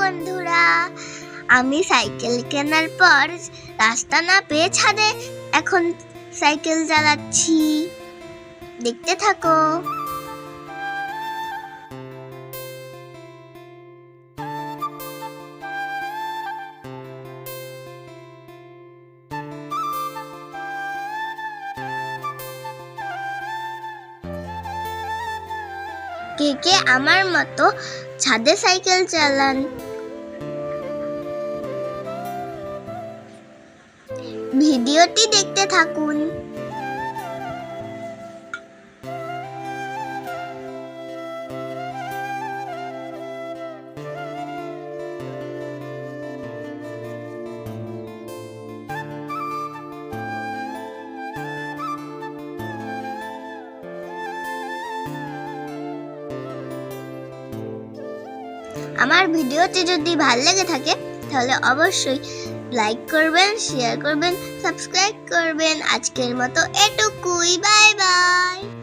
বন্ধুরা, আমি সাইকেল কেনার পর রাস্তা না পেয়ে ছাদে এখন সাইকেল চালাচ্ছি। দেখতে থাকো। কে কে আমার মতো ছাদে সাইকেল চালান? ভিডিওটি দেখতে থাকুন। আমার ভিডিওটি যদি ভালো লেগে থাকে তাহলে অবশ্যই লাইক করবেন, শেয়ার করবেন, সাবস্ক্রাইব করবেন। আজকের মতো এটুকুই। Bye bye.